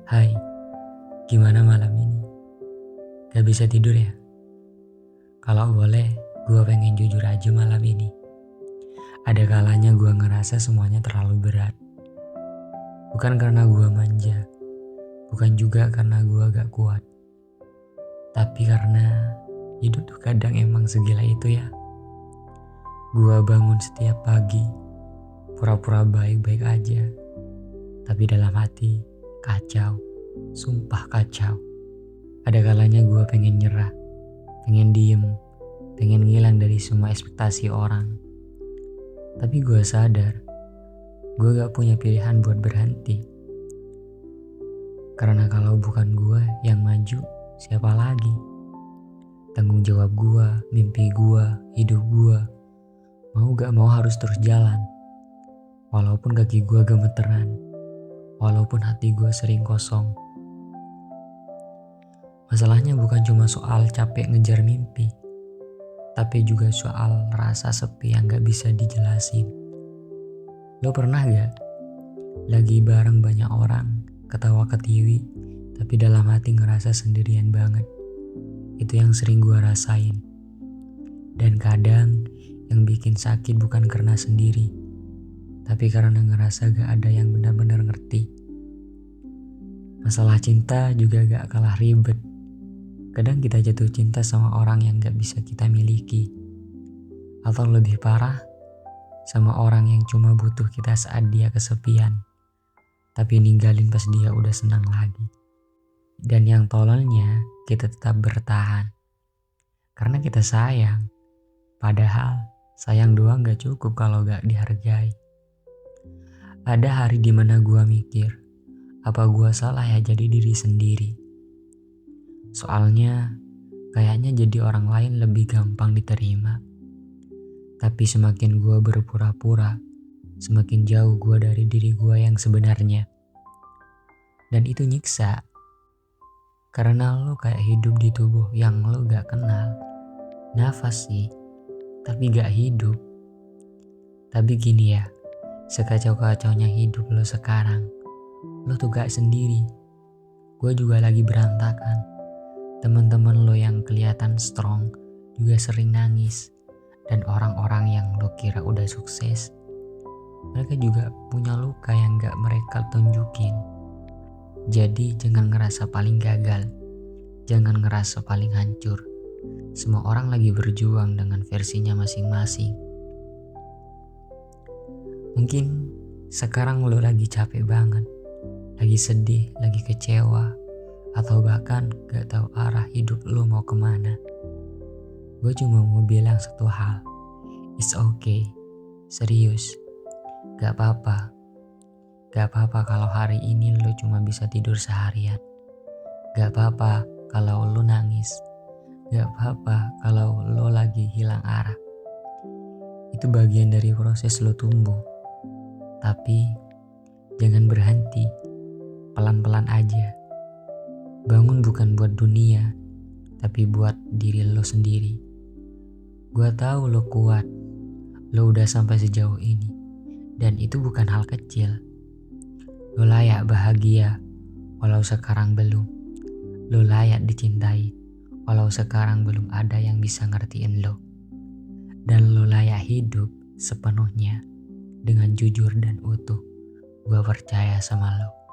Hai, gimana malam ini? Gak bisa tidur ya? Kalau boleh, gue pengen jujur aja malam ini. Ada kalanya gue ngerasa semuanya terlalu berat. Bukan karena gue manja, bukan juga karena gue gak kuat. Tapi karena hidup tuh kadang emang segila itu ya. Gue bangun setiap pagi, pura-pura baik-baik aja. Tapi dalam hati, kacau, sumpah kacau. Ada kalanya gue pengen nyerah, pengen diem, pengen ngilang dari semua ekspektasi orang. Tapi gue sadar, gue gak punya pilihan buat berhenti. Karena kalau bukan gue yang maju, siapa lagi? Tanggung jawab gue, mimpi gue, hidup gue, mau gak mau harus terus jalan. Walaupun kaki gue gemeteran, walaupun hati gue sering kosong. Masalahnya bukan cuma soal capek ngejar mimpi, tapi juga soal rasa sepi yang gak bisa dijelasin. Lo pernah gak lagi bareng banyak orang, ketawa ketiwi, tapi dalam hati ngerasa sendirian banget? Itu yang sering gue rasain. Dan kadang yang bikin sakit bukan karena sendiri, tapi karena ngerasa gak ada yang benar-benar ngerti. Masalah cinta juga gak kalah ribet. Kadang kita jatuh cinta sama orang yang gak bisa kita miliki. Atau lebih parah, sama orang yang cuma butuh kita saat dia kesepian, tapi ninggalin pas dia udah senang lagi. Dan yang tololnya, kita tetap bertahan karena kita sayang. Padahal sayang doang gak cukup kalau gak dihargai. Ada hari dimana gua mikir, apa gua salah ya jadi diri sendiri? Soalnya kayaknya jadi orang lain lebih gampang diterima. Tapi semakin gue berpura-pura, semakin jauh gue dari diri gue yang sebenarnya. Dan itu nyiksa. Karena lo kayak hidup di tubuh yang lo gak kenal. Nafas sih, tapi gak hidup. Tapi gini ya, sekacau-kacaunya hidup lo sekarang, lo tuh gak sendiri. Gue juga lagi berantakan. Teman-teman lo yang kelihatan strong juga sering nangis. Dan orang-orang yang lo kira udah sukses, mereka juga punya luka yang gak mereka tunjukin. Jadi jangan ngerasa paling gagal, jangan ngerasa paling hancur. Semua orang lagi berjuang dengan versinya masing-masing. Mungkin sekarang lo lagi capek banget, lagi sedih, lagi kecewa, atau bahkan gak tahu arah hidup lo mau kemana. Gue cuma mau bilang satu hal, it's okay, serius, gak apa-apa. Gak apa-apa kalau hari ini lo cuma bisa tidur seharian. Gak apa-apa kalau lo nangis. Gak apa-apa kalau lo lagi hilang arah. Itu bagian dari proses lo tumbuh. Tapi jangan berhenti, pelan-pelan aja. Bangun bukan buat dunia, tapi buat diri lo sendiri. Gua tahu lo kuat, lo udah sampai sejauh ini, dan itu bukan hal kecil. Lo layak bahagia, walau sekarang belum. Lo layak dicintai, walau sekarang belum ada yang bisa ngertiin lo. Dan lo layak hidup sepenuhnya, dengan jujur dan utuh. Gua percaya sama lo.